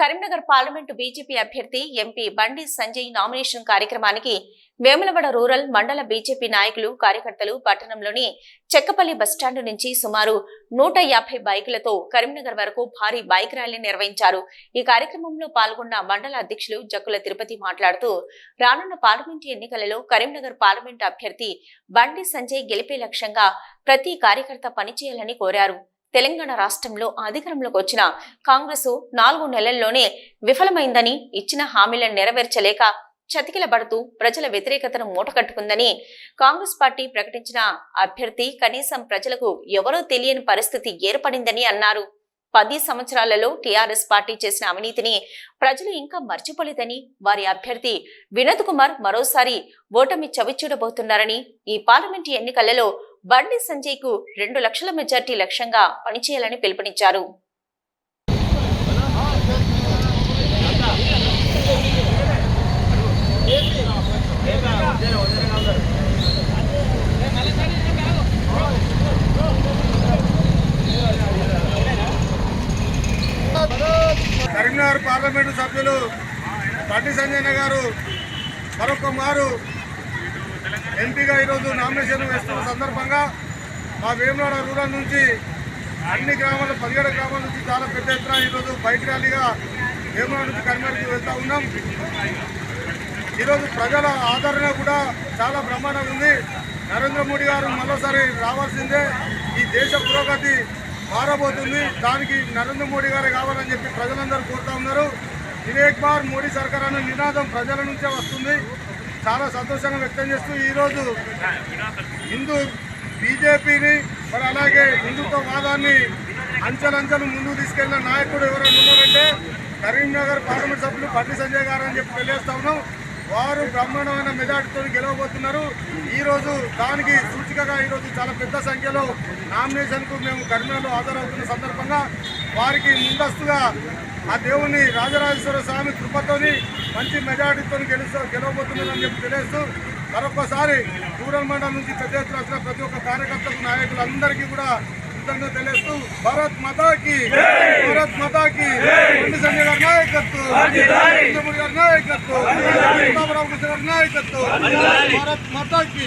Karimnagar parliament BJP అభ్యర్థి MP Bandi Sanjay nomination కార్యక్రమానికి Vemulawada rural మండల బీజేపీ నాయకులు కార్యకర్తలు పట్టణంలోని చెక్కపల్లి బస్టాండు నుంచి సుమారు 150 బైకులతో కరీంనగర్ వరకు భారీ బైక్ ర్యాలీ నిర్వహించారు. ఈ కార్యక్రమంలో పాల్గొన్న మండల అధ్యక్షులు జక్కుల తిరుపతి మాట్లాడుతూ రానున్న పార్లమెంటు ఎన్నికలలో కరీంనగర్ పార్లమెంటు అభ్యర్థి బండి సంజయ్ గెలిపే లక్ష్యంగా ప్రతి కార్యకర్త పనిచేయాలని కోరారు. తెలంగాణ రాష్ట్రంలో అధికారంలోకి వచ్చిన కాంగ్రెస్ 4 నెలల్లోనే విఫలమైందని, ఇచ్చిన హామీలను నెరవేర్చలేక చతికిలబడుతూ ప్రజల వ్యతిరేకతను మూటకట్టుకుందని, కాంగ్రెస్ పార్టీ ప్రకటించిన అభ్యర్థి కనీసం ప్రజలకు ఎవరో తెలియని పరిస్థితి ఏర్పడిందని అన్నారు. 10 సంవత్సరాలలో టీఆర్ఎస్ పార్టీ చేసిన అవినీతిని ప్రజలు ఇంకా మర్చిపోలేదని, వారి అభ్యర్థి వినోద్ కుమార్ మరోసారి ఓటమి చవిచూడబోతున్నారని, ఈ పార్లమెంటు ఎన్నికలలో బండి సంజయ్ కు 2 లక్షల మెజార్టీ లక్ష్యంగా పనిచేయాలని పిలుపునిచ్చారు. కరీంనగర్ పార్లమెంటు సభ్యులు బండి సంజయ్ గారు మరొక మారు ఎంపీగా ఈరోజు నామినేషన్ వేస్తున్న సందర్భంగా మా వేములవాడ రూరల్ నుంచి అన్ని గ్రామాలు 17 గ్రామాల నుంచి చాలా పెద్ద ఎత్తున ఈరోజు బైక్ ర్యాలీగా వేములవాడ నుంచి కరీంనగర్కి వెళ్తూ ఉన్నాం. ఈరోజు ప్రజల ఆదరణ కూడా చాలా బ్రహ్మాండంగా ఉంది. నరేంద్ర మోడీ గారు మరోసారి రావాల్సిందే, ఈ దేశ పురోగతి మారబోతుంది, దానికి నరేంద్ర మోడీ గారే కావాలని చెప్పి ప్రజలందరూ కోరుతూ ఉన్నారు. ఏక్ బార్ మోడీ సర్కార్ అనే నినాదం ప్రజల నుంచే వస్తుంది. చాలా సంతోషంగా వ్యక్తం చేస్తూ ఈరోజు బీజేపీని మరి అలాగే హిందుత్వవాదాన్ని అంచెలంచెలు ముందుకు తీసుకెళ్లిన నాయకుడు ఎవరైనా ఉన్నారంటే కరీంనగర్ పార్లమెంట్ సభ్యులు బండి సంజయ్ గారు అని చెప్పి తెలియజేస్తా ఉన్నాం. వారు బ్రహ్మాండమైన మెజార్టీతో గెలవబోతున్నారు. ఈరోజు దానికి సూచికగా ఈరోజు చాలా పెద్ద సంఖ్యలో నామినేషన్కు మేము కరీంనగర్లో హాజరవుతున్న సందర్భంగా వారికి ముందస్తుగా ఆ దేవుని రాజరాజేశ్వర స్వామి కృపతోని మంచి మెజార్టీతో గెలవబోతున్నారని చెప్పి తెలియజేస్తూ మరొకసారి రూరల్ మండలం నుంచి పెద్ద ఎత్తున వచ్చిన ప్రతి ఒక్క కార్యకర్తకు నాయకులందరికీ కూడా కృతజ్ఞతలు తెలియజేస్తూ భారత్ మాతాకి బండి సంజయ్ గారి నాయకత్వం, నరేంద్ర మోడీ గారి నాయకత్వం, రామకృష్ణ గారి నాయకత్వం, భారత్ మాతాకి.